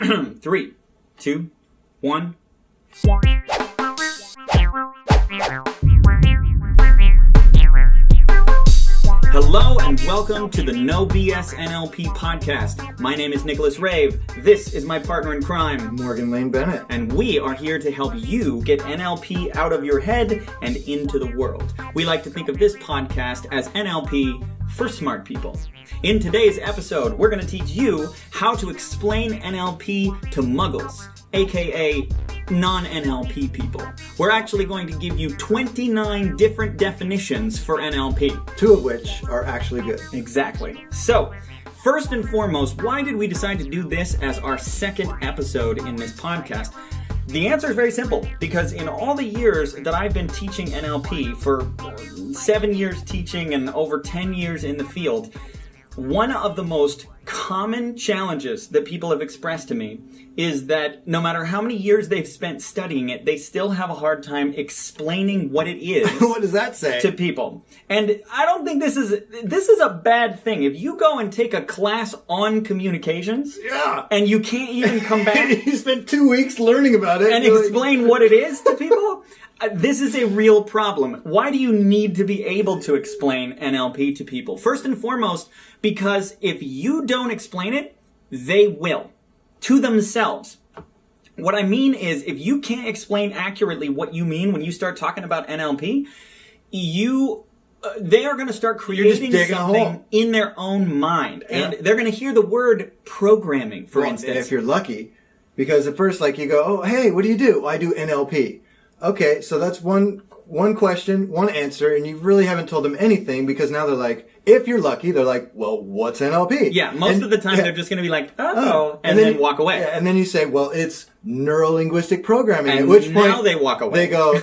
3, 2, 1. Hello and welcome to the No BS NLP Podcast. My name is Nicholas Rave. This is my partner in crime, Morgan Lane Bennett. and we are here to help you get NLP out of your head and into the world. We like to think of this podcast as NLP for smart people. In today's episode, we're going to teach you how to explain NLP to Muggles, aka non-NLP people. We're actually going to give you 29 different definitions for NLP. 2 of which are actually good. Exactly. So, first and foremost, why did we decide to do this as our second episode in this podcast? The answer is very simple, because in all the years that I've been teaching NLP, for 7 years teaching and over 10 years in the field, one of the most common challenges that people have expressed to me is that no matter how many years they've spent studying it, they still have a hard time explaining what it is. What does that say? To people. And I don't think this is a bad thing. If you go and take a class on communications, and you can't even come back You spent 2 weeks learning about it and explain what it is to people, this is a real problem. Why do you need to be able to explain NLP to people? First and foremost, because if you don't explain it, they will. To themselves. What I mean is, if you can't explain accurately what you mean when you start talking about NLP, they are going to start creating something in their own mind. Yeah. And they're going to hear the word programming, for instance. If you're lucky. Because at first, you go, oh, hey, what do you do? I do NLP. Okay, so that's one question, one answer, and you really haven't told them anything, because now they're like, if you're lucky, they're like, well, what's NLP? Yeah, most of the time they're just going to be like, and then walk away. Yeah, and then you say, well, it's neuro-linguistic programming. And at which point now they walk away. They go,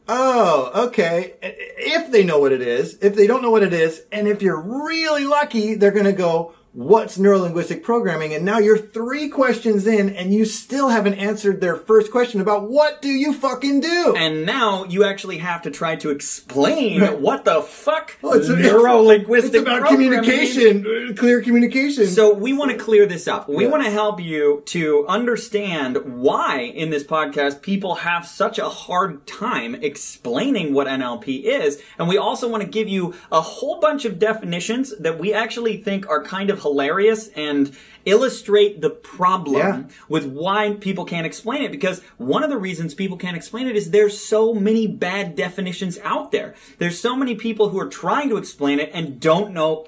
oh, okay. If they know what it is, if they don't know what it is, and if you're really lucky, they're going to go, what's neuro-linguistic programming? And now you're 3 questions in, and you still haven't answered their first question about what do you fucking do? And now you actually have to try to explain what the fuck It's neuro-linguistic about programming communication, is. clear communication. So we want to clear this up. We Yeah. want to help you to understand why in this podcast people have such a hard time explaining what NLP is. And we also want to give you a whole bunch of definitions that we actually think are kind of hilarious and illustrate the problem with why people can't explain it. Because one of the reasons people can't explain it is there's so many bad definitions out there. There's so many people who are trying to explain it and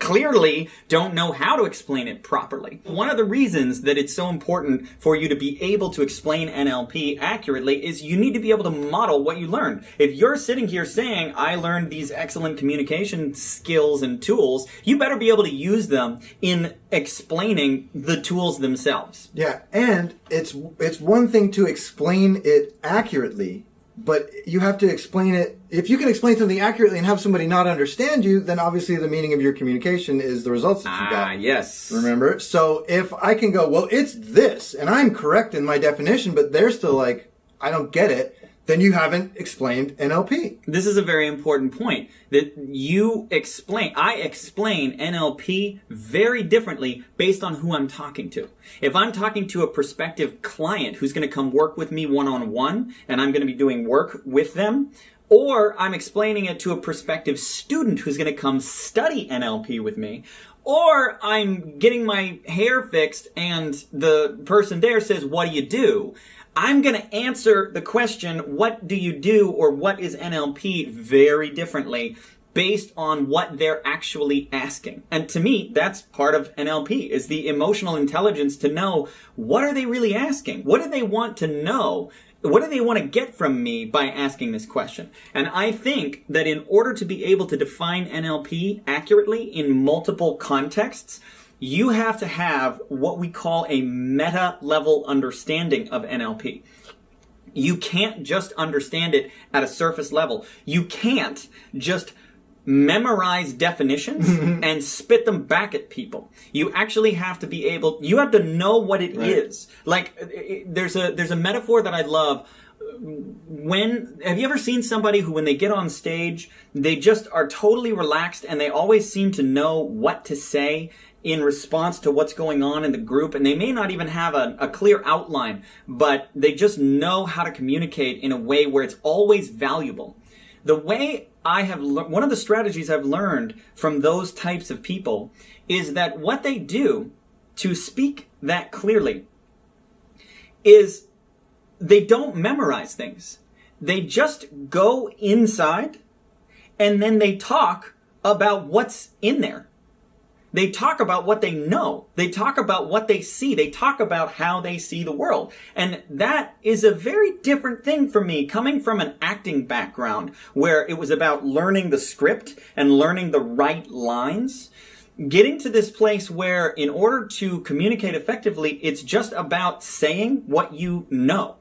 clearly don't know how to explain it properly. One of the reasons that it's so important for you to be able to explain NLP accurately is you need to be able to model what you learned. If you're sitting here saying, I learned these excellent communication skills and tools, you better be able to use them in explaining the tools themselves. Yeah, and it's one thing to explain it accurately, but you have to explain it. If you can explain something accurately and have somebody not understand you, then obviously the meaning of your communication is the results that you got. Ah, yes. Remember? So if I can go, well, it's this, and I'm correct in my definition, but they're still like, I don't get it, then you haven't explained NLP. This is a very important point, that I explain NLP very differently based on who I'm talking to. If I'm talking to a prospective client who's going to come work with me one-on-one, and I'm going to be doing work with them, or I'm explaining it to a prospective student who's going to come study NLP with me, or I'm getting my hair fixed and the person there says, what do you do? I'm going to answer the question, what do you do, or what is NLP, very differently based on what they're actually asking. And to me, that's part of NLP, is the emotional intelligence to know, what are they really asking? What do they want to know? What do they want to get from me by asking this question? And I think that in order to be able to define NLP accurately in multiple contexts, you have to have what we call a meta-level understanding of NLP. You can't just understand it at a surface level. You can't just memorize definitions and spit them back at people. You actually have to be able, you have to know what it is. Like, there's a metaphor that I love. Have you ever seen somebody who, when they get on stage, they just are totally relaxed and they always seem to know what to say, in response to what's going on in the group, and they may not even have a clear outline, but they just know how to communicate in a way where it's always valuable. The way one of the strategies I've learned from those types of people is that what they do to speak that clearly is they don't memorize things. They just go inside and then they talk about what's in there. They talk about what they know. They talk about what they see. They talk about how they see the world. And that is a very different thing for me, coming from an acting background where it was about learning the script and learning the right lines. Getting to this place where in order to communicate effectively, it's just about saying what you know,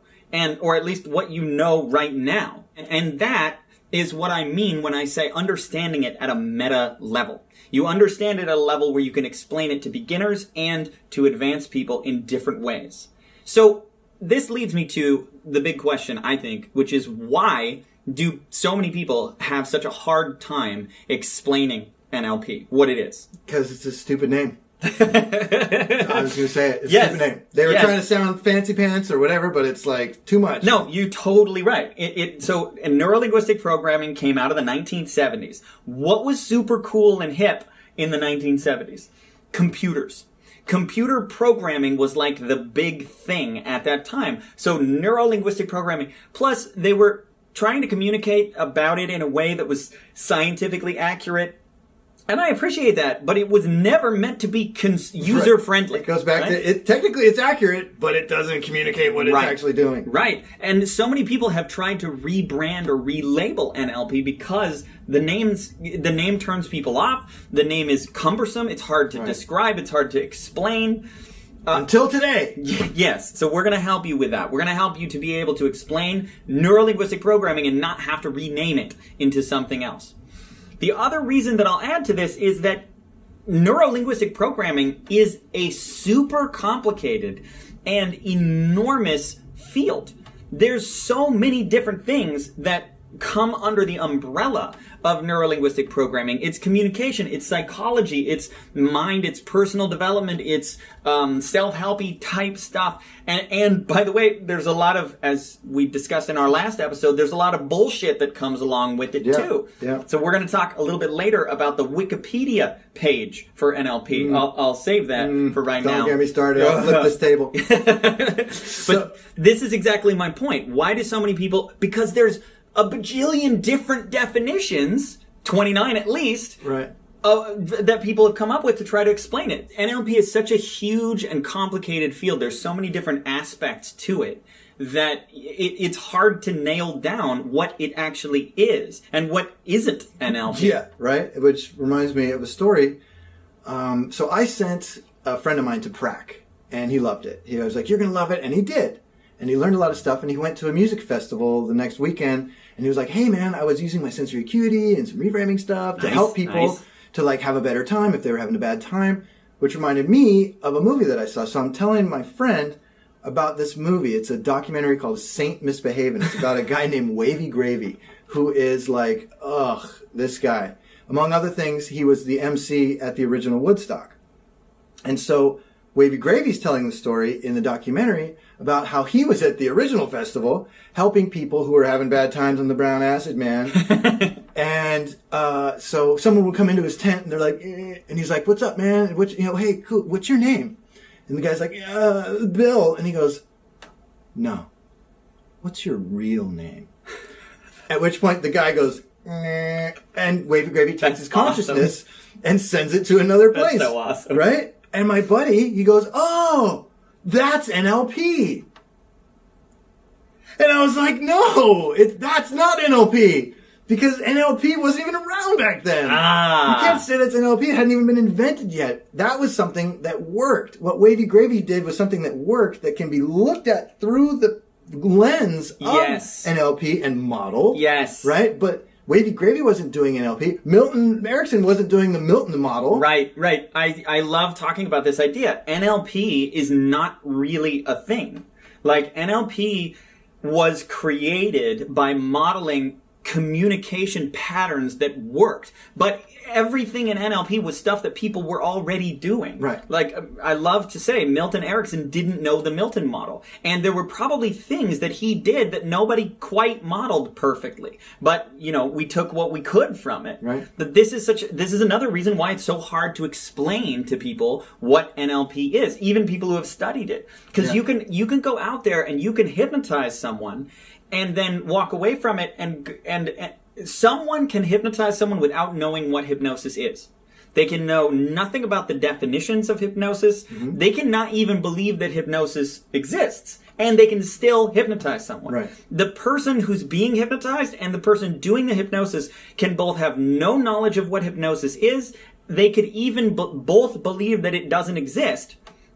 or at least what you know right now. And that is what I mean when I say understanding it at a meta level. You understand it at a level where you can explain it to beginners and to advanced people in different ways. So this leads me to the big question, I think, which is why do so many people have such a hard time explaining NLP, what it is? Because it's a stupid name. I was going to say it. It's a stupid name. They were trying to sound fancy pants or whatever, but it's like too much. No, you're totally right. So neurolinguistic programming came out of the 1970s. What was super cool and hip in the 1970s? Computers. Computer programming was like the big thing at that time. So neurolinguistic programming. Plus, they were trying to communicate about it in a way that was scientifically accurate. And I appreciate that, but it was never meant to be user-friendly. It goes back to, technically it's accurate, but it doesn't communicate what it's actually doing. Right. And so many people have tried to rebrand or relabel NLP because the name turns people off. The name is cumbersome. It's hard to describe. It's hard to explain. Until today. Yes. So we're going to help you with that. We're going to help you to be able to explain neurolinguistic programming and not have to rename it into something else. The other reason that I'll add to this is that neurolinguistic programming is a super complicated and enormous field. There's so many different things that come under the umbrella of neurolinguistic programming. It's communication, it's psychology, it's mind, it's personal development, it's self-helpy type stuff. And by the way, there's a lot of, as we discussed in our last episode, there's a lot of bullshit that comes along with it too. Yeah. So we're going to talk a little bit later about the Wikipedia page for NLP. I'll save that for right now. Don't get me started. I'll flip this table. But this is exactly my point. Why do so many people? Because there's a bajillion different definitions, 29 at least, that people have come up with to try to explain it. NLP is such a huge and complicated field. There's so many different aspects to it that it's hard to nail down what it actually is and what isn't NLP. Yeah, right? Which reminds me of a story. So I sent a friend of mine to Prague, and he loved it. He was like, you're going to love it, and he did. And he learned a lot of stuff, and he went to a music festival the next weekend, and he was like, hey man, I was using my sensory acuity and some reframing stuff to help people to like have a better time if they were having a bad time, which reminded me of a movie that I saw. So I'm telling my friend about this movie. It's a documentary called Saint Misbehavin'. It's about a guy named Wavy Gravy, who is like, this guy. Among other things, he was the MC at the original Woodstock. And so Wavy Gravy's telling the story in the documentary about how he was at the original festival helping people who were having bad times on the brown acid, man. And so someone would come into his tent and they're like, and he's like, what's up, man? Hey, cool. What's your name? And the guy's like, Bill. And he goes, no. What's your real name? At which point the guy goes, and Wavy Gravy takes his consciousness and sends it to another place. That's so awesome. Right? And my buddy, he goes, oh, that's NLP. And I was like, no, that's not NLP. Because NLP wasn't even around back then. You can't say that's NLP. It hadn't even been invented yet. That was something that worked. What Wavy Gravy did was something that worked, that can be looked at through the lens of NLP and modeled. Yes. Right? But Wavy Gravy wasn't doing NLP. Milton Erickson wasn't doing the Milton model. Right. I love talking about this idea. NLP is not really a thing. Like, NLP was created by modeling communication patterns that worked. But everything in NLP was stuff that people were already doing. Right. Like, I love to say Milton Erickson didn't know the Milton model. And there were probably things that he did that nobody quite modeled perfectly. But, we took what we could from it. Right. But this is another reason why it's so hard to explain to people what NLP is, even people who have studied it. Because you can go out there and you can hypnotize someone and then walk away from it, and someone can hypnotize someone without knowing what hypnosis is. They can know nothing about the definitions of hypnosis. Mm-hmm. They can not even believe that hypnosis exists, and they can still hypnotize someone. Right. The person who's being hypnotized and the person doing the hypnosis can both have no knowledge of what hypnosis is. They could even both believe that it doesn't exist,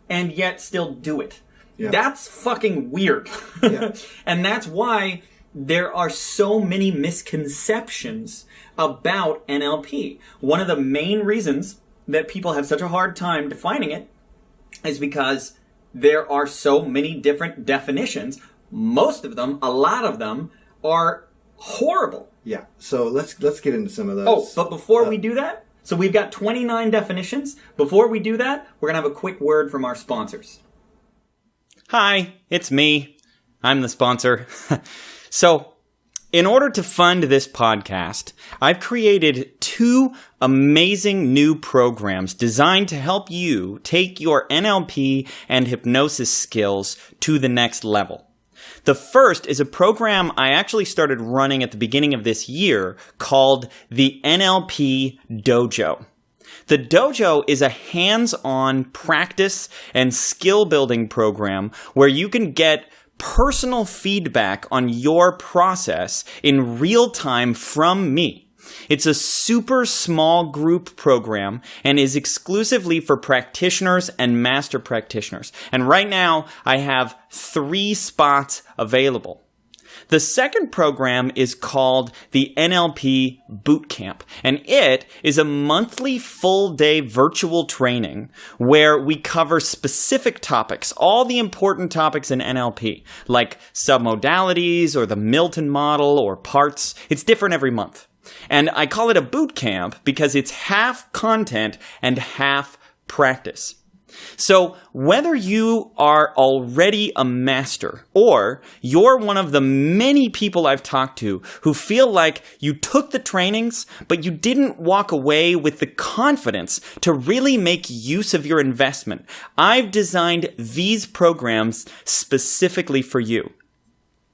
and yet still do it. Yeah. That's fucking weird. Yeah. And that's why there are so many misconceptions about NLP. One of the main reasons that people have such a hard time defining it is because there are so many different definitions. Most of them, a lot of them, are horrible. Yeah. So let's get into some of those. Oh, but before we do that, so we've got 29 definitions. Before we do that, we're going to have a quick word from our sponsors. Hi, it's me. I'm the sponsor. So, in order to fund this podcast, I've created 2 amazing new programs designed to help you take your NLP and hypnosis skills to the next level. The first is a program I actually started running at the beginning of this year called the NLP Dojo. The Dojo is a hands-on practice and skill-building program where you can get personal feedback on your process in real time from me. It's a super small group program and is exclusively for practitioners and master practitioners. And right now, I have 3 spots available. The second program is called the NLP Bootcamp, and it is a monthly full-day virtual training where we cover specific topics, all the important topics in NLP, like submodalities or the Milton model or parts. It's different every month. And I call it a boot camp because it's half content and half practice. So whether you are already a master or you're one of the many people I've talked to who feel like you took the trainings, but you didn't walk away with the confidence to really make use of your investment, I've designed these programs specifically for you.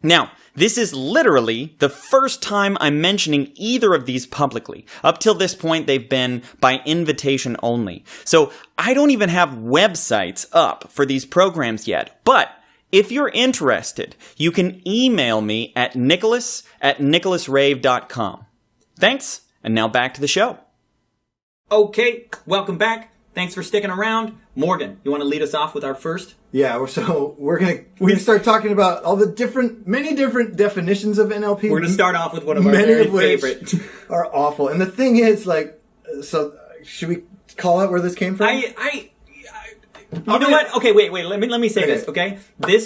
Now, this is literally the first time I'm mentioning either of these publicly. Up till this point, they've been by invitation only. So I don't even have websites up for these programs yet. But if you're interested, you can email me at nicholas@nicholasrave.com. Thanks, and now back to the show. Okay, welcome back. Thanks for sticking around. Morgan, you want to lead us off with our first? Yeah, so we're gonna start talking about all the many different definitions of NLP. We're gonna start off with one of our very favorite. Are awful. And the thing is, so should we call out where this came from? You know what? Okay, wait. Let me say this. Okay,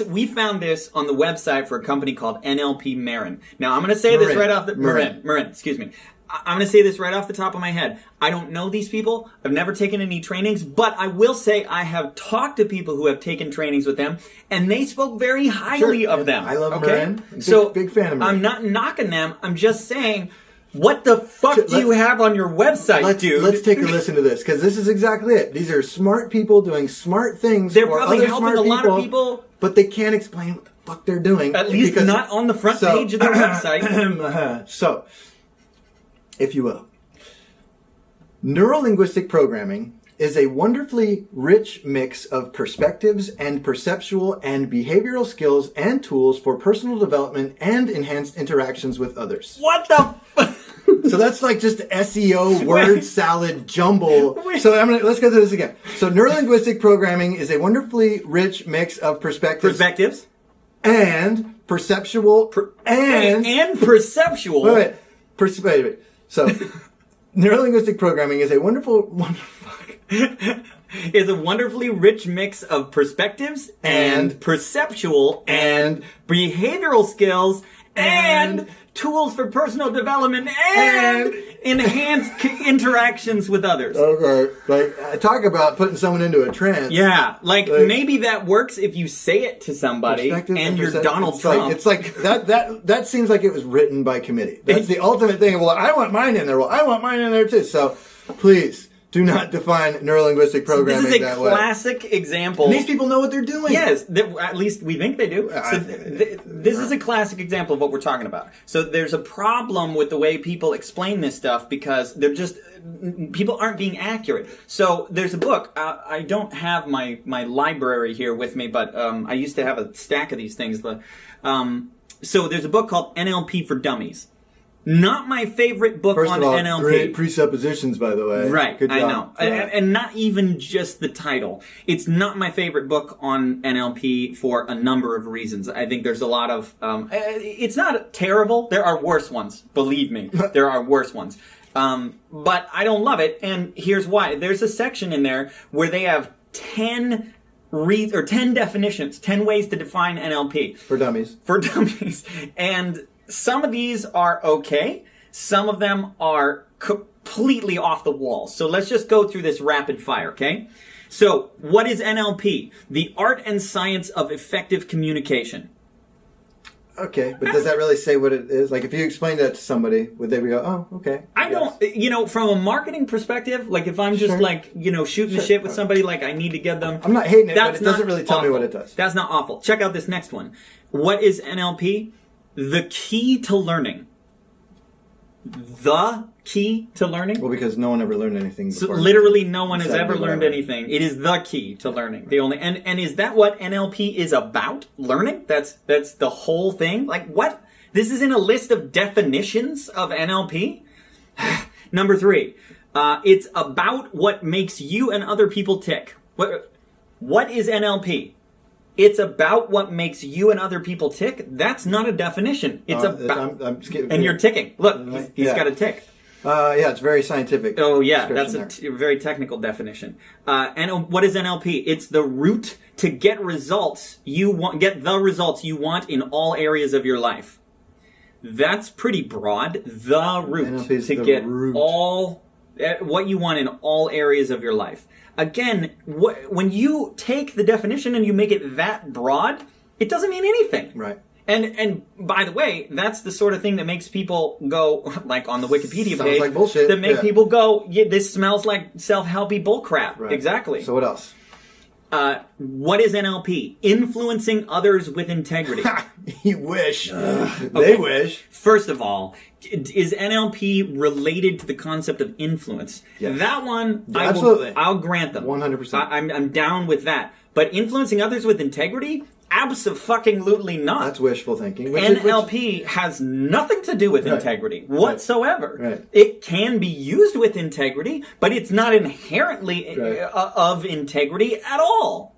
we found this on the website for a company called NLP Marin. Now I'm gonna say this right off the Marin. Excuse me. I'm going to say this right off the top of my head. I don't know these people. I've never taken any trainings, but I will say I have talked to people who have taken trainings with them, and they spoke very highly of them. I love okay? Marin. Big fan of Marin. I'm not knocking them. I'm just saying, what the fuck do you have on your website, dude? Let's take a listen to this, because this is exactly it. These are smart people doing smart things. They're probably helping a lot of people, but they can't explain what the fuck they're doing. At least not on the front page of their website. So, if you will, Neuro-linguistic programming is a wonderfully rich mix of perspectives and perceptual and behavioral skills and tools for personal development and enhanced interactions with others. What the So that's like just SEO word salad jumble. So let's go through this again. So neuro-linguistic programming is a wonderfully rich mix of perspectives and perceptual and perceptual. Wait. So, neuro-linguistic programming is a is a wonderfully rich mix of perspectives and perceptual and behavioral skills and tools for personal development and enhanced interactions with others. Okay, like talk about putting someone into a trance. Yeah, like maybe that works if you say it to somebody and you're Donald Trump. It's like that seems like it was written by committee. That's the ultimate thing. Well, I want mine in there. Well, I want mine in there too. So please do not define neurolinguistic programming that way. This is a classic example. And these people know what they're doing. Yes, at least we think they do. So this is a classic example of what we're talking about. So there's a problem with the way people explain this stuff because people aren't being accurate. So there's a book. I don't have my library here with me, but I used to have a stack of these things. So there's a book called NLP for Dummies. Not my favorite book on NLP. Great presuppositions, by the way. Right, Good job. I know. And not even just the title. It's not my favorite book on NLP for a number of reasons. I think there's a lot of... it's not terrible. There are worse ones. Believe me. There are worse ones. But I don't love it, and here's why. There's a section in there where they have 10 definitions, 10 ways to define NLP. For dummies. For dummies. And... some of these are okay. Some of them are completely off the wall. So let's just go through this rapid fire, okay? So, what is NLP? The art and science of effective communication. Okay, but does that really say what it is? Like, if you explained that to somebody, would they go, oh, okay. I don't, from a marketing perspective, like if I'm just shooting the shit with somebody, like I need to get them. I'm not hating it, but it doesn't really tell me what it does. That's not awful. Check out this next one. What is NLP? The key to learning. The key to learning? Well, because no one ever learned anything before. So literally no one has ever learned anything. It is the key to learning. And is that what NLP is about? Learning? That's the whole thing? Like what? This is in a list of definitions of NLP? Number 3. It's about what makes you and other people tick. What is NLP? It's about what makes you and other people tick. That's not a definition. It's about... and you're ticking. Look, he's got a tick. Yeah, it's very scientific. Oh, yeah, that's a very technical definition. And what is NLP? It's the route to get the results you want in all areas of your life. That's pretty broad. The route to get all what you want in all areas of your life. Again, when you take the definition and you make it that broad, it doesn't mean anything. Right. And by the way, that's the sort of thing that makes people go, like on the Wikipedia Sounds page, like bullshit. that make people go, yeah, this smells like self-helpy bullcrap. Right. Exactly. So what else? What is NLP? Influencing others with integrity. You wish. They wish. First of all, is NLP related to the concept of influence? Yes. That one, Absolutely. I'll grant them. 100%. I'm down with that. But influencing others with integrity? Abso-fucking-lutely not. That's wishful thinking. NLP has nothing to do with integrity whatsoever. Right. It can be used with integrity, but it's not inherently of integrity at all.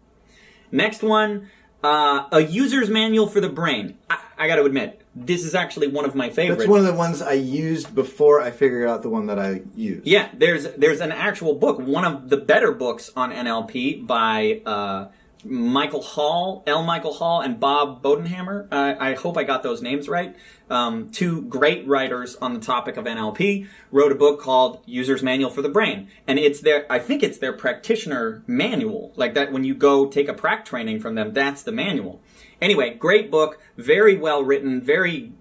Next one, a user's manual for the brain. I got to admit, this is actually one of my favorites. That's one of the ones I used before I figured out the one that I used. Yeah, there's an actual book, one of the better books on NLP by Michael Hall, and Bob Bodenhammer. I hope I got those names right. 2 great writers on the topic of NLP wrote a book called User's Manual for the Brain. And I think it's their practitioner manual. Like that when you go take a prac training from them, that's the manual. Anyway, great book, very well written, very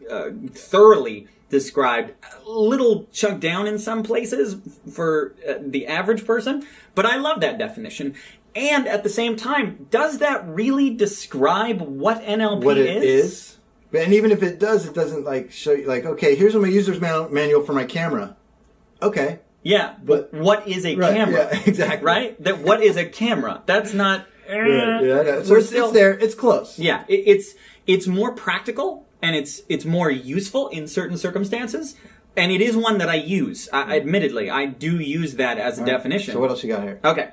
thoroughly described, a little chunked down in some places for the average person, but I love that definition. And at the same time, does that really describe what NLP is? What it is? And even if it does, it doesn't like show you like, okay, here's my user's manual for my camera. Okay. Yeah, but what is a camera? Yeah, exactly. Right? What is a camera? That's not... Yeah. So it's there. It's close. Yeah, it's more practical and it's more useful in certain circumstances. And it is one that I use. Admittedly, I do use that as a definition. So what else you got here? Okay.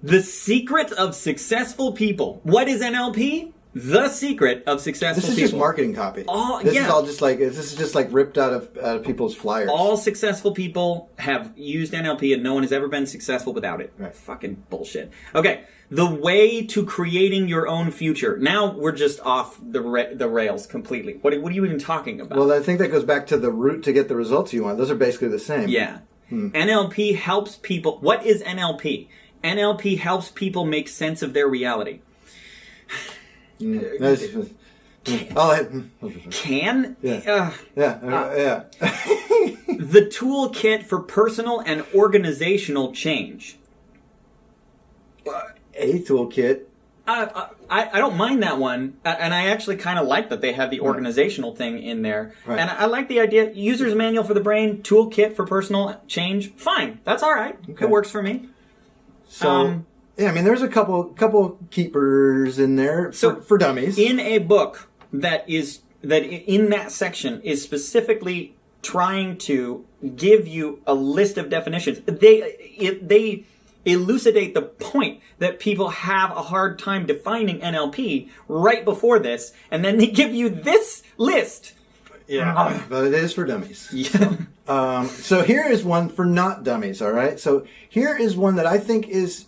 The secret of successful people. What is NLP? The secret of successful This is people. just marketing copy. This is just like ripped out of people's flyers. All successful people have used NLP and no one has ever been successful without it. Right. Fucking bullshit. Okay. The way to creating your own future. Now we're just off the rails completely. What are you even talking about? Well, I think that goes back to the route to get the results you want. Those are basically the same. Yeah. NLP helps people. What is NLP? NLP helps people make sense of their reality. Can? Yeah. Yeah. The toolkit for personal and organizational change. A toolkit. I don't mind that one, and I actually kind of like that they have the organizational thing in there. Right. And I like the idea, user's manual for the brain, toolkit for personal change. Fine, that's all right. Okay. It works for me. So yeah, I mean, there's a couple keepers in there for dummies. In a book that in that section is specifically trying to give you a list of definitions. They elucidate the point that people have a hard time defining NLP right before this, and then they give you this list. Yeah, but it is for dummies. Yeah. So here is one for not dummies, all right? So here is one that I think is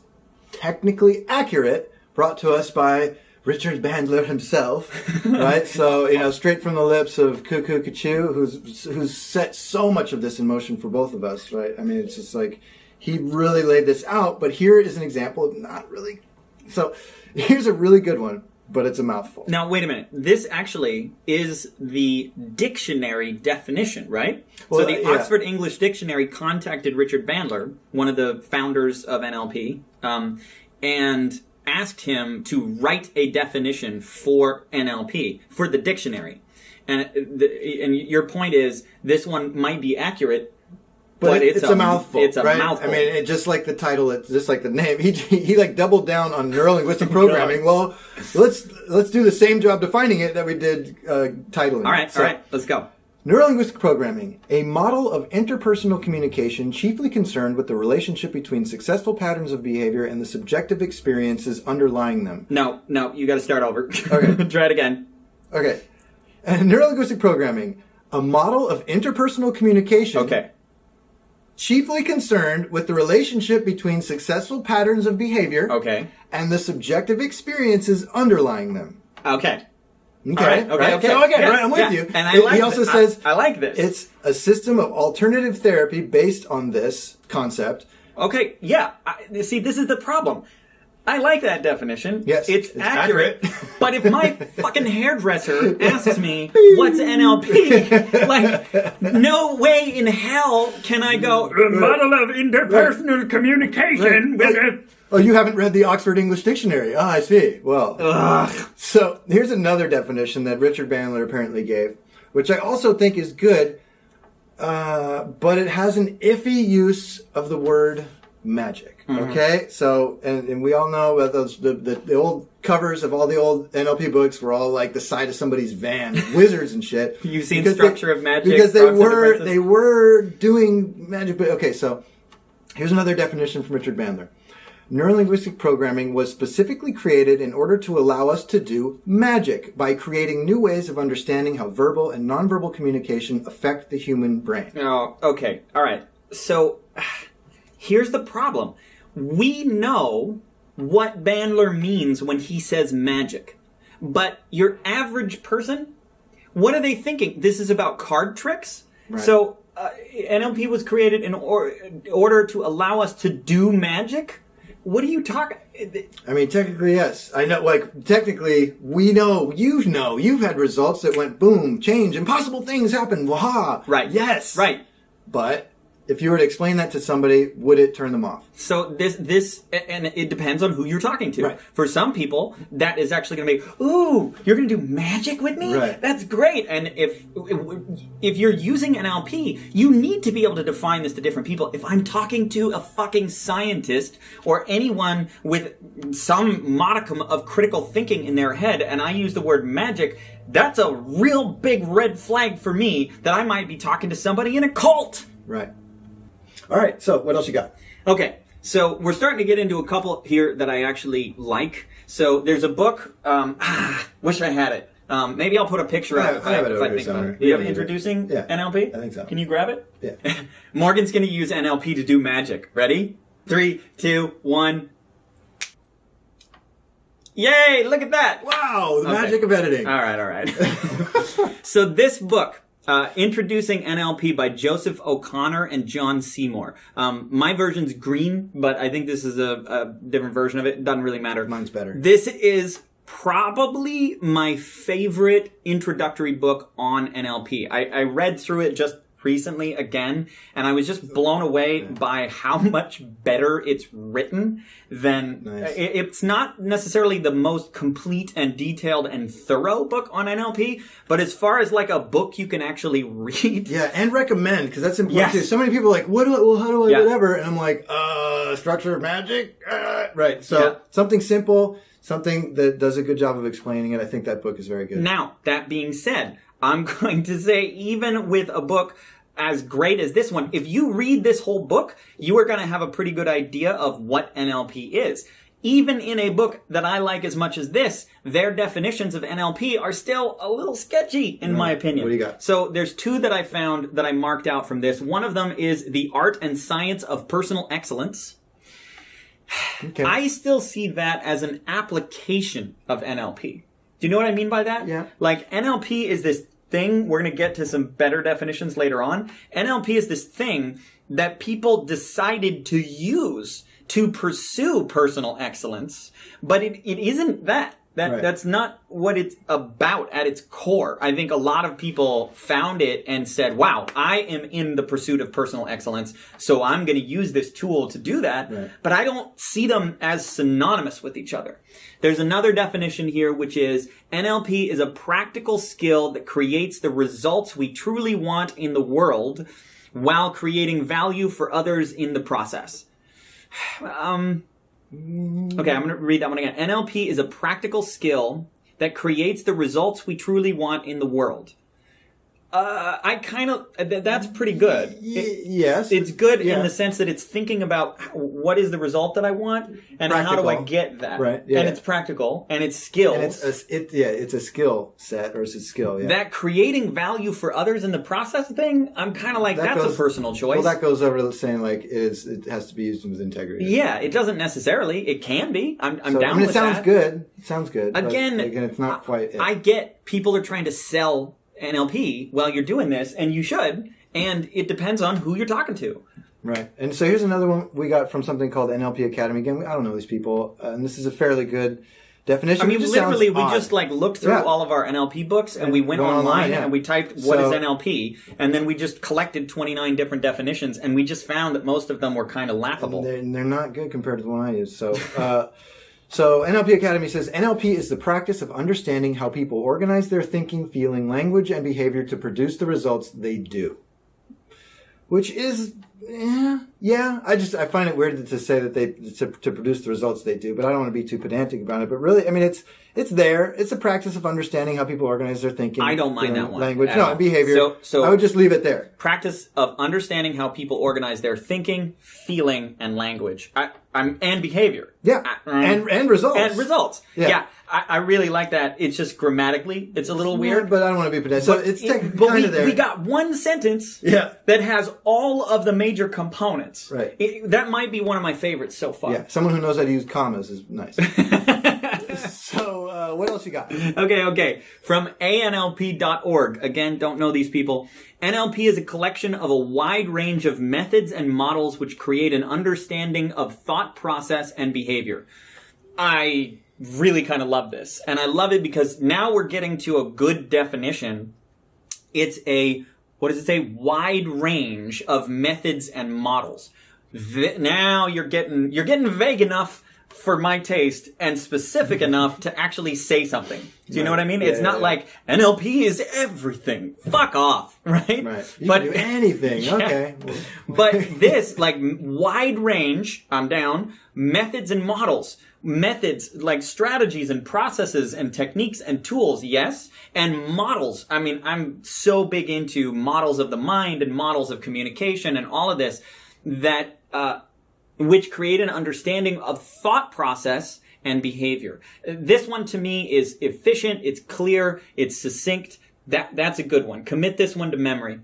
technically accurate, brought to us by Richard Bandler himself, right? So, straight from the lips of Cuckoo Kachu, who's set so much of this in motion for both of us, right? I mean, it's just like, he really laid this out, but here is an example of not really. So here's a really good one, but it's a mouthful. Now, wait a minute. This actually is the dictionary definition, right? Well, so the Oxford English Dictionary contacted Richard Bandler, one of the founders of NLP, and asked him to write a definition for NLP, for the dictionary. And your point is, this one might be accurate, but it's a mouthful. It's a mouthful. I mean, just like the title, it's just like the name. He like doubled down on neurolinguistic programming. Well, let's do the same job defining it that we did titling. All right, let's go. Neurolinguistic programming, a model of interpersonal communication chiefly concerned with the relationship between successful patterns of behavior and the subjective experiences underlying them. No, you got to start over. Okay. Try it again. Okay. And neurolinguistic programming, a model of interpersonal communication. Okay. Chiefly concerned with the relationship between successful patterns of behavior and the subjective experiences underlying them. Okay. Okay. Okay. So again, right, I'm with you. And he also says, I like this. It's a system of alternative therapy based on this concept. Okay. Yeah. See, this is the problem. I like that definition. Yes, it's accurate. But if my fucking hairdresser asks me what's NLP, like, no way in hell can I go, a model of interpersonal communication with a... Oh, you haven't read the Oxford English Dictionary. I see. Well, so here's another definition that Richard Bandler apparently gave, which I also think is good, but it has an iffy use of the word magic. Okay, so and we all know about those the old covers of all the old NLP books were all like the side of somebody's van, wizards and shit. You've seen Structure of Magic because they were doing magic. But okay, so here's another definition from Richard Bandler. Neurolinguistic programming was specifically created in order to allow us to do magic by creating new ways of understanding how verbal and nonverbal communication affect the human brain. Oh, okay, all right. So here's the problem. We know what Bandler means when he says magic. But your average person, what are they thinking? This is about card tricks? Right. So NLP was created in order to allow us to do magic? What are you talking... I mean, technically, yes. I know, like, technically, we know, you've had results that went boom, change, impossible things happen, waha. Right. Yes. Right. But if you were to explain that to somebody, would it turn them off? So this, and it depends on who you're talking to. Right. For some people, that is actually going to be, ooh, you're going to do magic with me? Right. That's great. And if you're using NLP, you need to be able to define this to different people. If I'm talking to a fucking scientist or anyone with some modicum of critical thinking in their head, and I use the word magic, that's a real big red flag for me that I might be talking to somebody in a cult. Right. All right, so what else you got? Okay, So we're starting to get into a couple here that I actually like. So there's a book. Wish I had it. Maybe I'll put a picture up if I think about it. Do you have Introducing NLP? I think so. Can you grab it? Yeah. Morgan's going to use NLP to do magic. Ready? 3, 2, 1. Yay! Look at that! Wow! The magic of editing. All right. So this book, Introducing NLP by Joseph O'Connor and John Seymour. My version's green, but I think this is a different version of it. It doesn't really matter. Mine's better. This is probably my favorite introductory book on NLP. I read through it just recently again, and I was just blown away by how much better it's written than... It's not necessarily the most complete and detailed and thorough book on NLP, but as far as like a book you can actually read... Yeah, and recommend, because that's important too. So many people are like, how do I, whatever, and I'm like, structure of magic? Right, so something simple, something that does a good job of explaining it. I think that book is very good. Now, that being said, I'm going to say, even with a book as great as this one, if you read this whole book, you are going to have a pretty good idea of what NLP is. Even in a book that I like as much as this, their definitions of NLP are still a little sketchy, in my opinion. What do you got? So there's two that I found that I marked out from this. One of them is The Art and Science of Personal Excellence. Okay. I still see that as an application of NLP. Do you know what I mean by that? Yeah. Like, NLP is this thing, we're going to get to some better definitions later on. NLP is this thing that people decided to use to pursue personal excellence, but it isn't that. That's not what it's about at its core. I think a lot of people found it and said, wow, I am in the pursuit of personal excellence, so I'm going to use this tool to do that. Right. But I don't see them as synonymous with each other. There's another definition here, which is NLP is a practical skill that creates the results we truly want in the world while creating value for others in the process. Okay, I'm going to read that one again. NLP is a practical skill that creates the results we truly want in the world. That's pretty good. Yes. It's good in the sense that it's thinking about what is the result that I want and how do I get that. Right. Yeah. And it's practical and it's skills. And it's a skill set or it's a skill. Yeah. That creating value for others in the process thing, I'm kind of like, that's a personal choice. Well, that goes over to saying like it has to be used with integrity. Yeah, it doesn't necessarily. It can be. I'm down with that. It sounds good. It sounds good. Again, it's not quite. I get people are trying to sell NLP while you're doing this, and you should, and it depends on who you're talking to. Right. And so here's another one we got from something called NLP Academy. Again, I don't know these people, and this is a fairly good definition. I mean, literally, we just looked through all of our NLP books, and we went online and we typed, what is NLP? And then we just collected 29 different definitions, and we just found that most of them were kind of laughable. And they're not good compared to the one I use. So, So NLP Academy says, NLP is the practice of understanding how people organize their thinking, feeling, language, and behavior to produce the results they do. Which is, I find it weird to say that to produce the results they do, but I don't want to be too pedantic about it. But really, I mean, it's there. It's a practice of understanding how people organize their thinking. I don't mind that one. Language, behavior. So I would just leave it there. Practice of understanding how people organize their thinking, feeling, and language. And behavior. Yeah. And results. And results. Yeah. I really like that. It's just grammatically, it's a little weird. But I don't want to be pedantic. So it's kind of there. We got one sentence that has all of the major components. Right. That might be one of my favorites so far. Yeah. Someone who knows how to use commas is nice. So, what else you got? Okay. From ANLP.org. Again, don't know these people. NLP is a collection of a wide range of methods and models which create an understanding of thought process and behavior. I really kind of love this. And I love it because now we're getting to a good definition. It's a, what does it say? Wide range of methods and models. Now you're getting vague enough for my taste and specific enough to actually say something. Do you know what I mean? It's not like NLP is everything. Fuck off, right? You can do anything. Okay. But this, wide range, I'm down, methods and models. Methods, like strategies and processes and techniques and tools, yes. And models. I mean, I'm so big into models of the mind and models of communication and all of this that, which create an understanding of thought process and behavior. This one to me is efficient, it's clear, it's succinct. That's a good one. Commit this one to memory.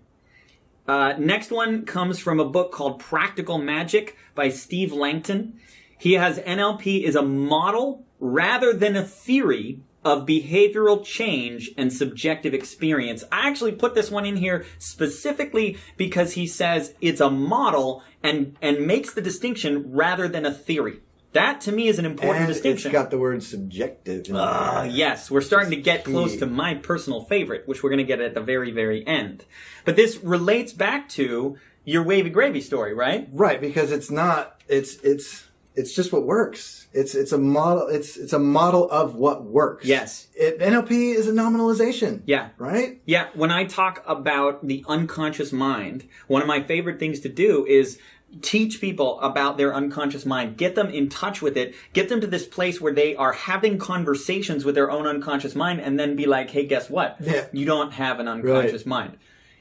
Next one comes from a book called Practical Magic by Steve Langton. He has NLP is a model rather than a theory of behavioral change and subjective experience. I actually put this one in here specifically because he says it's a model and makes the distinction rather than a theory. That to me is an important distinction. It's got the word subjective in there. Yes, we're starting to get close to my personal favorite, which we're going to get at the very, very end. But this relates back to your wavy gravy story, right? Right, because it's not. It's just what works. It's a model. It's a model of what works. Yes. NLP is a nominalization. Yeah. Right? Yeah. When I talk about the unconscious mind, one of my favorite things to do is teach people about their unconscious mind, get them in touch with it, get them to this place where they are having conversations with their own unconscious mind, and then be like, hey, guess what? Yeah. You don't have an unconscious mind.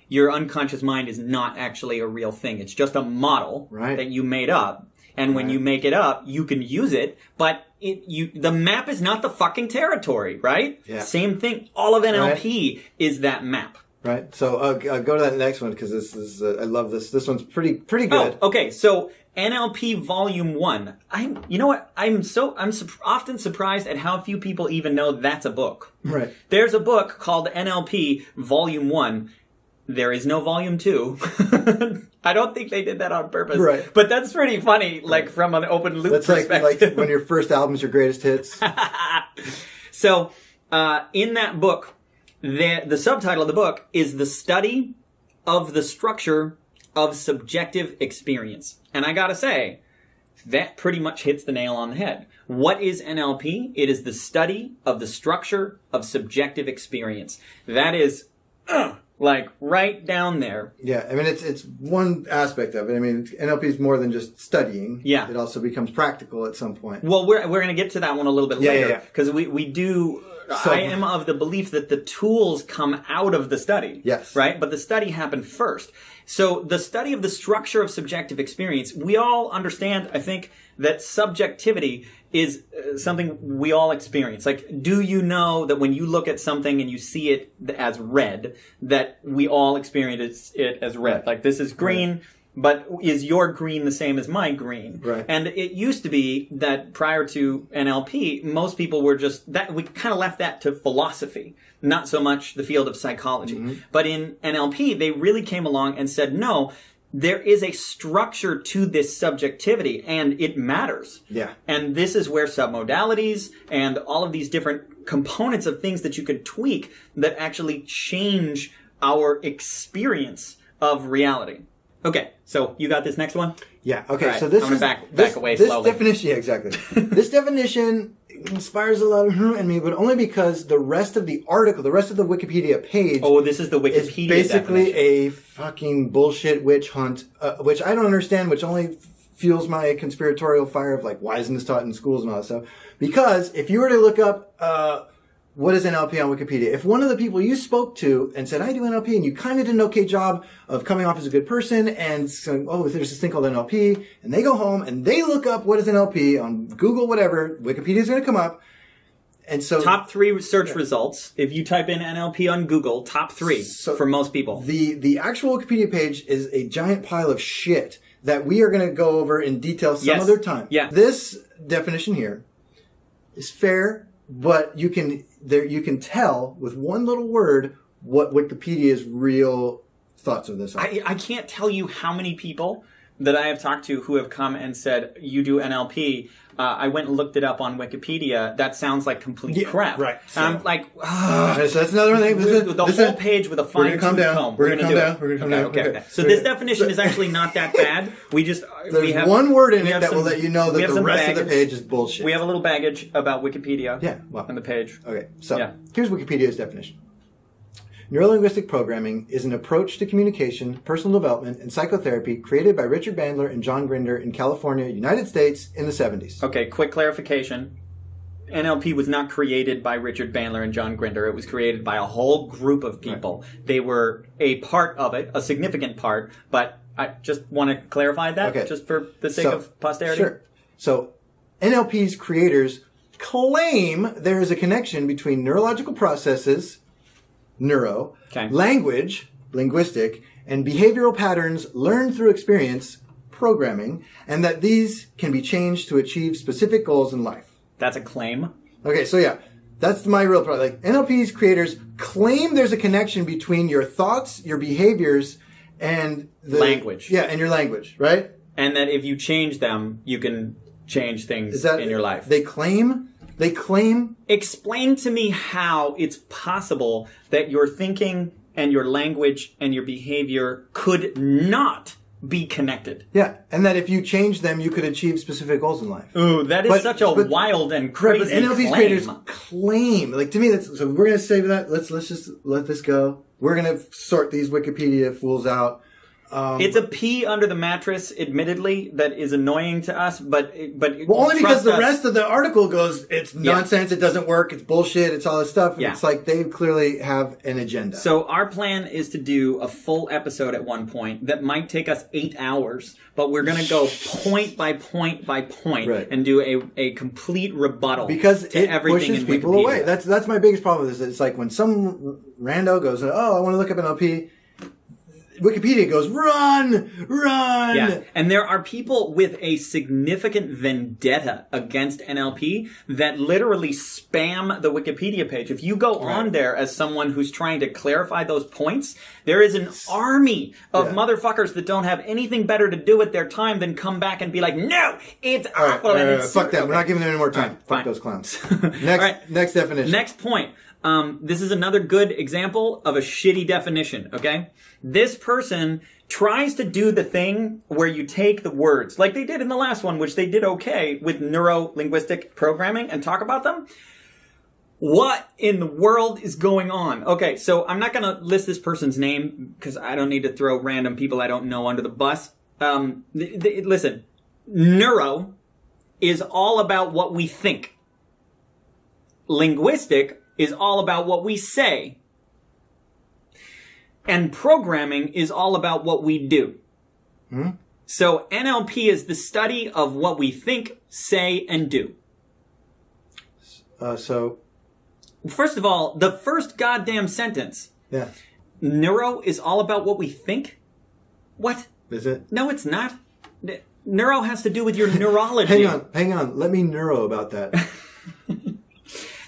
Your unconscious mind is not actually a real thing. It's just a model that you made up. And when you make it up, you can use it, but the map is not the fucking territory, right? Yeah. Same thing. All of NLP is that map. Right. So go to that next one because this is I love this. This one's pretty good. Oh, okay. So NLP Volume 1. You know what? I'm often surprised at how few people even know that's a book. Right. There's a book called NLP Volume 1. There is no Volume 2. I don't think they did that on purpose. Right. But that's pretty funny, like from an open loop perspective. Like when your first album's your greatest hits. So, in that book, the subtitle of the book is The Study of the Structure of Subjective Experience. And I gotta say, that pretty much hits the nail on the head. What is NLP? It is the study of the structure of subjective experience. That is, like right down there. Yeah, I mean it's one aspect of it. I mean NLP is more than just studying. Yeah, it also becomes practical at some point. Well, we're going to get to that one a little bit later because we do. So, I am of the belief that the tools come out of the study. Yes. Right? But the study happened first. So the study of the structure of subjective experience, we all understand, I think, that subjectivity is something we all experience. Like, do you know that when you look at something and you see it as red, that we all experience it as red? Like, this is green, but is your green the same as my green? Right. And it used to be that prior to NLP, most people were just that we kind of left that to philosophy, not so much the field of psychology. Mm-hmm. But in NLP, they really came along and said, no, there is a structure to this subjectivity and it matters. Yeah. And this is where submodalities and all of these different components of things that you could tweak that actually change our experience of reality. Okay, so you got this next one? Yeah, okay, right, so this I'm is... back away this slowly. Definition, yeah, exactly. This definition inspires a lot of in me, but only because the rest of the article, the rest of the Wikipedia page... Oh, this is the Wikipedia is basically definition. A fucking bullshit witch hunt, which I don't understand, which only fuels my conspiratorial fire of like, why isn't this taught in schools and all that stuff? Because if you were to look up... what is NLP on Wikipedia? If one of the people you spoke to and said, I do NLP, and you kind of did an okay job of coming off as a good person and saying, oh, there's this thing called NLP, and they go home and they look up what is NLP on Google, whatever, Wikipedia is going to come up. And so top 3 search results. If you type in NLP on Google, top 3 for most people. The actual Wikipedia page is a giant pile of shit that we are going to go over in detail some other time. Yeah. This definition here is fair, but you can tell with one little word what Wikipedia's real thoughts of this are. I can't tell you how many people that I have talked to who have come and said, you do NLP. I went and looked it up on Wikipedia. That sounds like complete crap. Right. So, I'm like, so that's another thing. The whole page with a fine-tooth comb. We're going to come down. We're going to come down. Okay. So this definition is actually not that bad. There's one word in it that will let you know that the rest of the page is bullshit. We have a little baggage about Wikipedia. Yeah. Well, on the page. Okay. So here's Wikipedia's definition. Neurolinguistic programming is an approach to communication, personal development, and psychotherapy created by Richard Bandler and John Grinder in California, United States in the 70s. Okay, quick clarification. NLP was not created by Richard Bandler and John Grinder. It was created by a whole group of people. Right. They were a part of it, a significant part, but I just want to clarify that, just for the sake of posterity. Sure. So NLP's creators claim there is a connection between neurological processes, language, linguistic, and behavioral patterns learned through experience, programming, and that these can be changed to achieve specific goals in life. That's a claim. Okay, so yeah, that's my real problem. Like, NLP's creators claim there's a connection between your thoughts, your behaviors, and the language. Yeah, and your language, right? And that if you change them, you can change things in your life. They claim. Explain to me how it's possible that your thinking and your language and your behavior could not be connected. Yeah, and that if you change them, you could achieve specific goals in life. Ooh, that is such a wild and crazy claim. But NLP's creators claim, like, to me, so we're going to save that. Let's just let this go. We're going to sort these Wikipedia fools out. It's a pee under the mattress, admittedly, that is annoying to us, but only because the rest of the article goes, it's nonsense, it doesn't work, it's bullshit, it's all this stuff. And it's like they clearly have an agenda. So our plan is to do a full episode at one point that might take us 8 hours, but we're going to go point by point by point and do a complete rebuttal because to it everything pushes in people Wikipedia. away. That's my biggest problem with this. It's like when some rando goes, oh, I want to look up NLP. Wikipedia goes, run! Yeah, and there are people with a significant vendetta against NLP that literally spam the Wikipedia page. If you go on there as someone who's trying to clarify those points, there is an army of motherfuckers that don't have anything better to do with their time than come back and be like, no, it's awful. And it's fuck them. We're not giving them any more time. Fuck those clowns. Next definition. Next point. This is another good example of a shitty definition, okay? This person tries to do the thing where you take the words, like they did in the last one, which they did okay with neuro-linguistic programming, and talk about them. What in the world is going on? Okay, so I'm not going to list this person's name because I don't need to throw random people I don't know under the bus. Listen, neuro is all about what we think. Linguistic is all about what we say. And programming is all about what we do. So NLP is the study of what we think, say, and do. First of all, the first goddamn sentence. Yeah. Neuro is all about what we think? What? Is it? No, it's not. Neuro has to do with your neurology. Hang on. Let me neuro about that.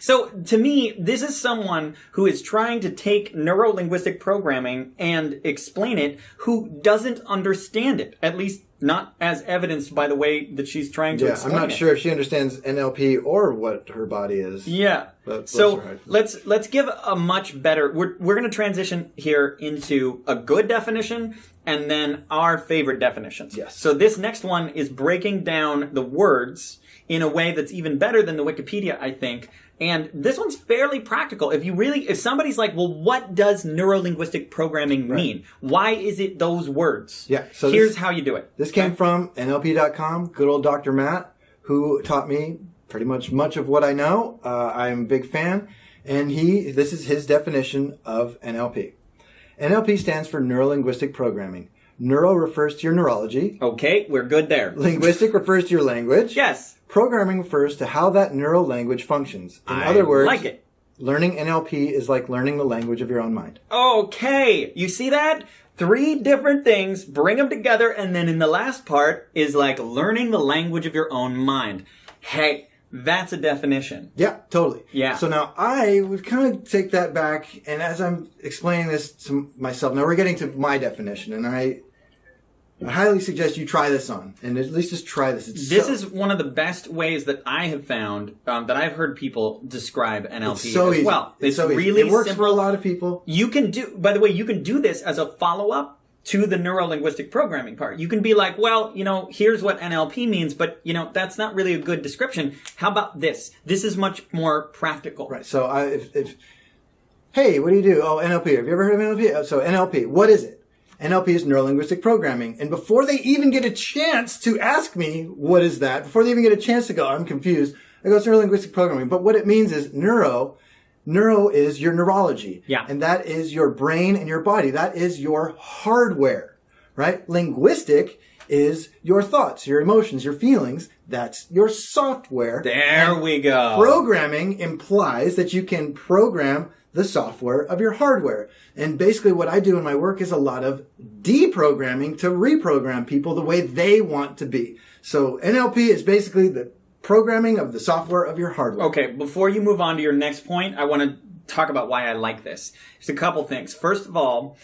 So, to me, this is someone who is trying to take neuro-linguistic programming and explain it who doesn't understand it, at least not as evidenced by the way that she's trying to explain it. I'm not sure if she understands NLP or what her body is. Yeah. So, let's give a much better... We're going to transition here into a good definition and then our favorite definitions. Yes. So, this next one is breaking down the words in a way that's even better than the Wikipedia, I think. And this one's fairly practical. If somebody's like, well, what does neuro-linguistic programming mean? Why is it those words? Yeah. So here's how you do it. This came from NLP.com, good old Dr. Matt, who taught me pretty much of what I know. I'm a big fan. And this is his definition of NLP. NLP stands for neuro-linguistic programming. Neuro refers to your neurology. Okay, we're good there. Linguistic refers to your language. Yes. Programming refers to how that neural language functions. In other words, like it. Learning NLP is like learning the language of your own mind. Okay. You see that? 3 different things, bring them together, and then in the last part is like learning the language of your own mind. Hey, that's a definition. Yeah, totally. Yeah. So now I would kind of take that back, and as I'm explaining this to myself, now we're getting to my definition, and I highly suggest you try this on, and at least just try this. This is one of the best ways that I have found, that I've heard people describe NLP as well. It's so really easy. It works simple. for a lot of people. You can by the way, you can do this as a follow-up to the neuro-linguistic programming part. You can be like, well, here's what NLP means, but, that's not really a good description. How about this? This is much more practical. Right. So hey, what do you do? Oh, NLP. Have you ever heard of NLP? So NLP, what is it? NLP is neuro-linguistic programming. And before they even get a chance to ask me, what is that? Before they even get a chance to go, I'm confused, I go, it's neuro-linguistic programming. But what it means is neuro is your neurology. Yeah. And that is your brain and your body. That is your hardware, right? Linguistic is your thoughts, your emotions, your feelings. That's your software. There we go. Programming implies that you can program the software of your hardware. And basically what I do in my work is a lot of deprogramming to reprogram people the way they want to be. So NLP is basically the programming of the software of your hardware. Okay, before you move on to your next point, I want to talk about why I like this. There's a couple things. First of all,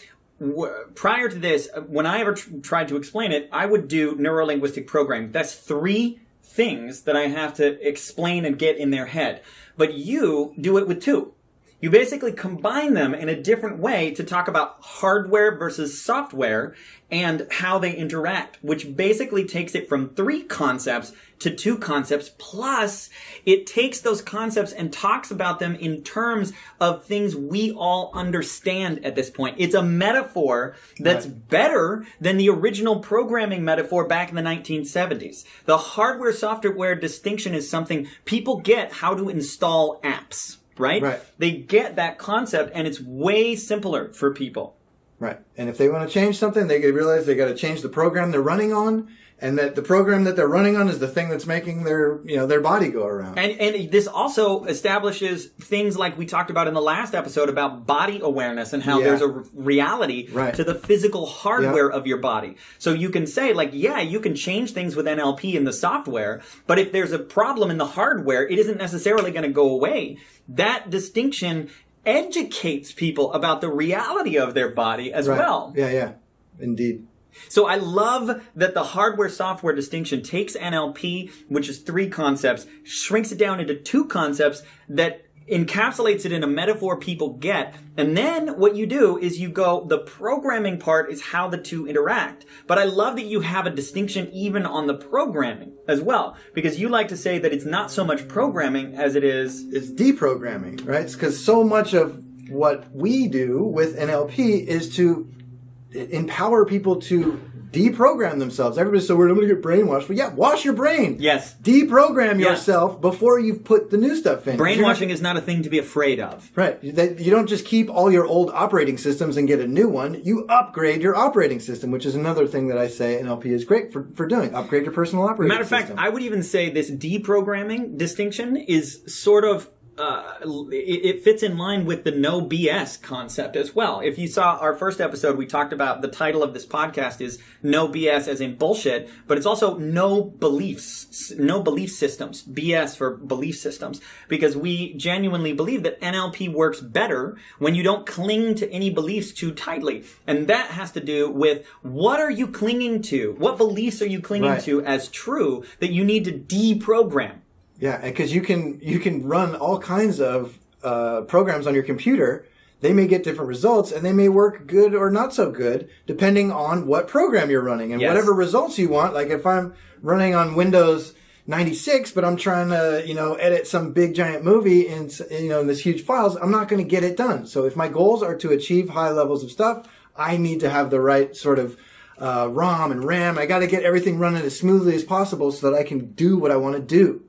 prior to this, when I ever tried to explain it, I would do neuro-linguistic programming. That's 3 things that I have to explain and get in their head. But you do it with 2. You basically combine them in a different way to talk about hardware versus software and how they interact, which basically takes it from 3 concepts to 2 concepts. Plus, it takes those concepts and talks about them in terms of things we all understand at this point. It's a metaphor that's better than the original programming metaphor back in the 1970s. The hardware-software distinction is something people get how to install apps. Right? They get that concept, and it's way simpler for people. Right. And if they want to change something, they realize they got to change the program they're running on, and that the program that they're running on is the thing that's making their body go around. And this also establishes things like we talked about in the last episode about body awareness and how there's a reality to the physical hardware of your body. So you can say, like, you can change things with NLP in the software, but if there's a problem in the hardware, it isn't necessarily going to go away. That distinction educates people about the reality of their body as well. Yeah, indeed. So I love that the hardware-software distinction takes NLP, which is 3 concepts, shrinks it down into 2 concepts that encapsulates it in a metaphor people get. And then what you do is you go, the programming part is how the 2 interact. But I love that you have a distinction even on the programming as well, because you like to say that it's not so much programming as it is... It's deprogramming, right? It's because so much of what we do with NLP is to empower people to deprogram themselves. Everybody's so worried, I'm going to get brainwashed. Well, wash your brain. Yes. Deprogram yourself before you've put the new stuff in. Brainwashing is not a thing to be afraid of. Right. You don't just keep all your old operating systems and get a new one. You upgrade your operating system, which is another thing that I say NLP is great for doing. Upgrade your personal operating system. Matter of fact, I would even say this deprogramming distinction is sort of it fits in line with the no BS concept as well. If you saw our first episode, we talked about the title of this podcast is no BS as in bullshit, but it's also no belief systems, BS for belief systems, because we genuinely believe that NLP works better when you don't cling to any beliefs too tightly. And that has to do with what are you clinging to? What beliefs are you clinging to as true that you need to deprogram? Yeah, because you can run all kinds of programs on your computer. They may get different results, and they may work good or not so good, depending on what program you're running. And whatever results you want, like if I'm running on Windows 96, but I'm trying to, edit some big giant movie in this huge files, I'm not going to get it done. So if my goals are to achieve high levels of stuff, I need to have the right sort of ROM and RAM. I got to get everything running as smoothly as possible so that I can do what I want to do.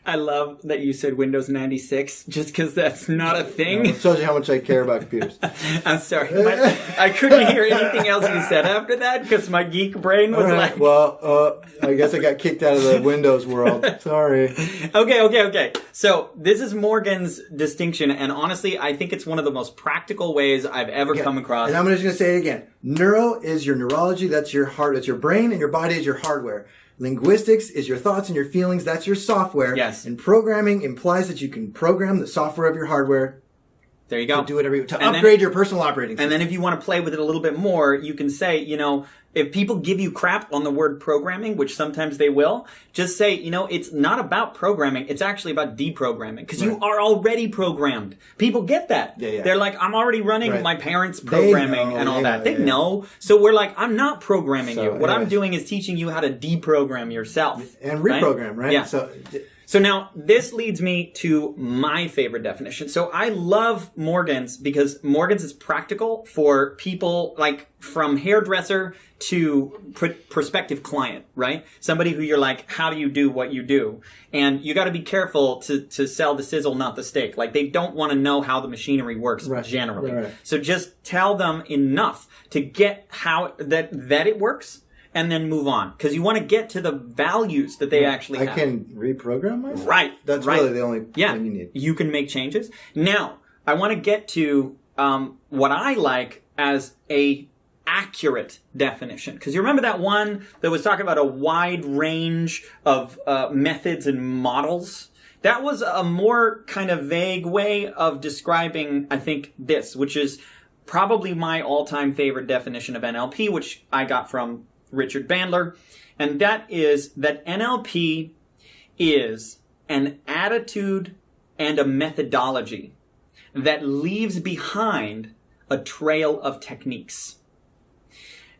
I love that you said Windows 96, just because that's not a thing. No, it shows you how much I care about computers. I'm sorry. I couldn't hear anything else you said after that, because my geek brain was like... Well, I guess I got kicked out of the Windows world. Sorry. Okay. So, this is Morgan's distinction, and honestly, I think it's one of the most practical ways I've ever come across. And I'm just going to say it again. Neuro is your neurology, that's your heart, it's your brain, and your body is your hardware. Linguistics is your thoughts and your feelings. That's your software. Yes. And programming implies that you can program the software of your hardware. There you go. To do whatever to upgrade your personal operating system. And then if you want to play with it a little bit more, you can say, if people give you crap on the word programming, which sometimes they will, just say, it's not about programming. It's actually about deprogramming, because you are already programmed. People get that. Yeah. They're like, I'm already running my parents' programming and all that. They know. So we're like, I'm not programming you. What I'm doing is teaching you how to deprogram yourself. And reprogram, right? Yeah. So now this leads me to my favorite definition. So I love Morgan's because Morgan's is practical for people like from hairdresser to prospective client, right? Somebody who you're like, how do you do what you do? And you got to be careful to sell the sizzle, not the steak. Like they don't want to know how the machinery works generally. Right. So just tell them enough to get how that it works. And then move on. Because you want to get to the values that they actually have. I can reprogram myself? Right. That's really the only thing you need. You can make changes. Now, I want to get to what I like as a accurate definition. Because you remember that one that was talking about a wide range of methods and models? That was a more kind of vague way of describing, I think, this, which is probably my all-time favorite definition of NLP, which I got from Richard Bandler, and that is that NLP is an attitude and a methodology that leaves behind a trail of techniques.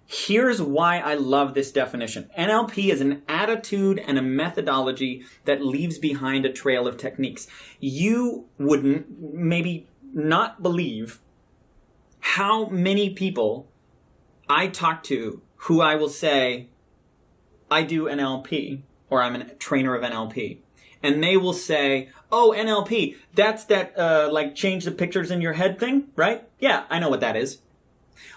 Here's why I love this definition. NLP is an attitude and a methodology that leaves behind a trail of techniques. You wouldn't maybe not believe how many people I talk to who I will say, I do NLP, or I'm a trainer of NLP. And they will say, oh, NLP, that's that, like, change the pictures in your head thing, right? Yeah, I know what that is.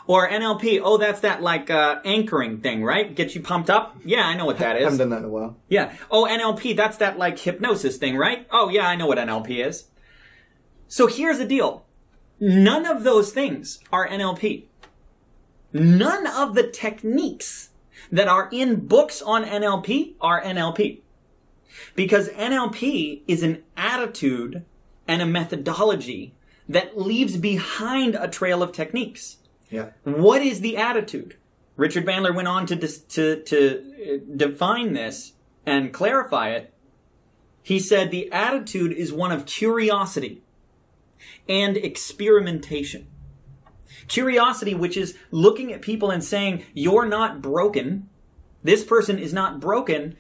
Or NLP, oh, that's that, like, anchoring thing, right? Get you pumped up? Yeah, I know what that is. I haven't done that in a while. Yeah. Oh, NLP, that's that, like, hypnosis thing, right? Oh, yeah, I know what NLP is. So here's the deal. None of those things are NLP. None of the techniques that are in books on NLP are NLP. Because NLP is an attitude and a methodology that leaves behind a trail of techniques. Yeah. What is the attitude? Richard Bandler went on to define this and clarify it. He said the attitude is one of curiosity and experimentation. Curiosity, which is looking at people and saying, you're not broken. This person is not broken.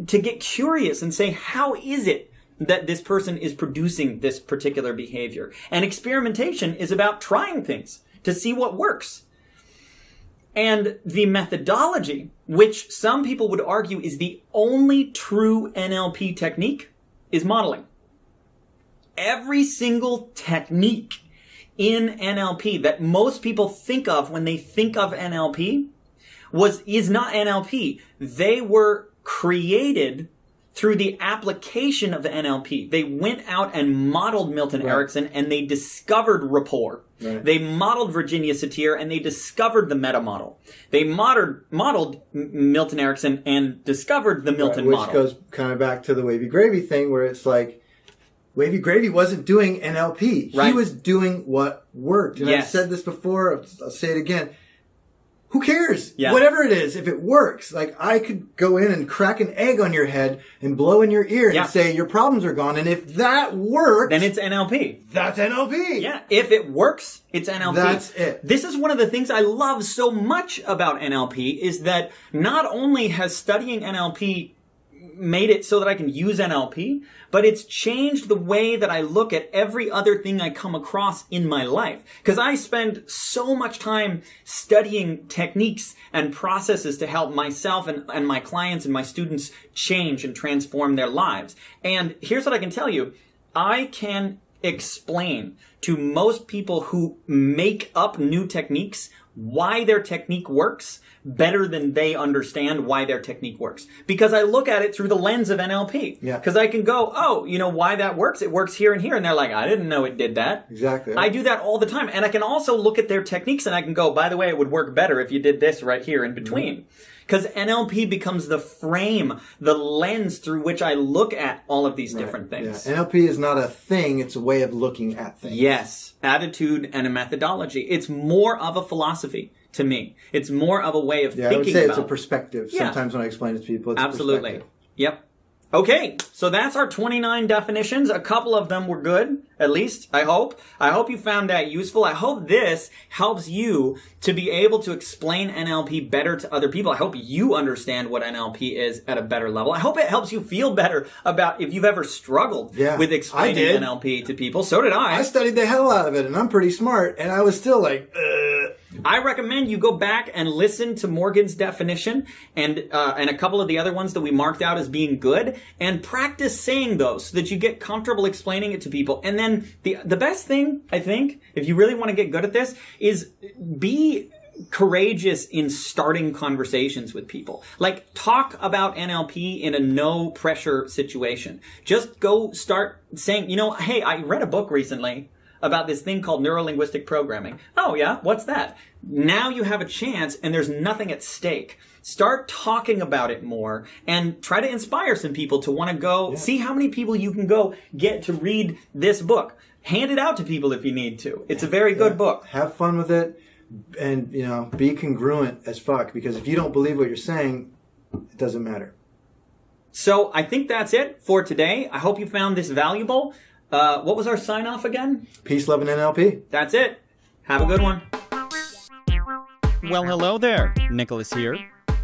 To get curious and say, how is it that this person is producing this particular behavior? And experimentation is about trying things to see what works. And the methodology, which some people would argue is the only true NLP technique, is modeling. Every single technique in NLP that most people think of when they think of NLP is not NLP. They were created through the application of NLP. They went out and modeled Milton Erickson and they discovered rapport. Right. They modeled Virginia Satir and they discovered the meta model. They modeled Milton Erickson and discovered the Milton model. Which goes kind of back to the Wavy Gravy thing where it's like, Wavy Gravy wasn't doing NLP. Right. He was doing what worked. And I've said this before, I'll say it again. Who cares? Yeah. Whatever it is, if it works. Like, I could go in and crack an egg on your head and blow in your ear and say, your problems are gone. And if that works... then it's NLP. That's NLP. Yeah. If it works, it's NLP. That's it. This is one of the things I love so much about NLP is that not only has studying NLP made it so that I can use NLP, but it's changed the way that I look at every other thing I come across in my life. Because I spend so much time studying techniques and processes to help myself and my clients and my students change and transform their lives. And here's what I can tell you. I can explain to most people who make up new techniques why their technique works better than they understand why their technique works. Because I look at it through the lens of NLP. Yeah. Because I can go, oh, you know why that works? It works here and here. And they're like, I didn't know it did that. Exactly. I do that all the time. And I can also look at their techniques and I can go, by the way, it would work better if you did this right here in between. Because NLP becomes the frame, the lens through which I look at all of these different things. Yeah. NLP is not a thing, it's a way of looking at things. Yes. Attitude and a methodology. It's more of a philosophy to me. It's more of a way of thinking about. I would say it's a perspective. Sometimes when I explain it to people, it's a perspective. Yep. Okay, so that's our 29 definitions. A couple of them were good, at least, I hope. I hope you found that useful. I hope this helps you to be able to explain NLP better to other people. I hope you understand what NLP is at a better level. I hope it helps you feel better about if you've ever struggled with explaining NLP to people. So did I. I studied the hell out of it, and I'm pretty smart, and I was still like, I recommend you go back and listen to Morgan's definition and a couple of the other ones that we marked out as being good, and practice saying those so that you get comfortable explaining it to people. And then the best thing, I think, if you really want to get good at this, is be courageous in starting conversations with people. Like, talk about NLP in a no pressure situation. Just go start saying, hey, I read a book recently about this thing called neuro-linguistic programming. Oh yeah, what's that? Now you have a chance and there's nothing at stake. Start talking about it more and try to inspire some people to want to go see how many people you can go get to read this book. Hand it out to people if you need to. It's a very good book. Have fun with it and, be congruent as fuck, because if you don't believe what you're saying, it doesn't matter. So I think that's it for today. I hope you found this valuable. What was our sign off again? Peace, love, and NLP. That's it. Have a good one. Well, hello there. Nicholas here.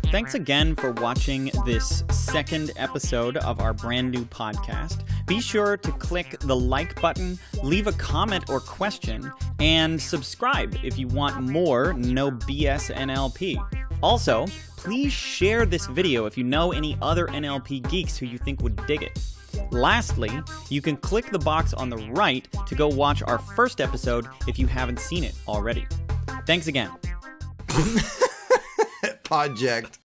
Thanks again for watching this second episode of our brand new podcast. Be sure to click the like button, leave a comment or question, and subscribe if you want more No BS NLP. Also, please share this video if you know any other NLP geeks who you think would dig it. Lastly, you can click the box on the right to go watch our first episode if you haven't seen it already. Thanks again. Project.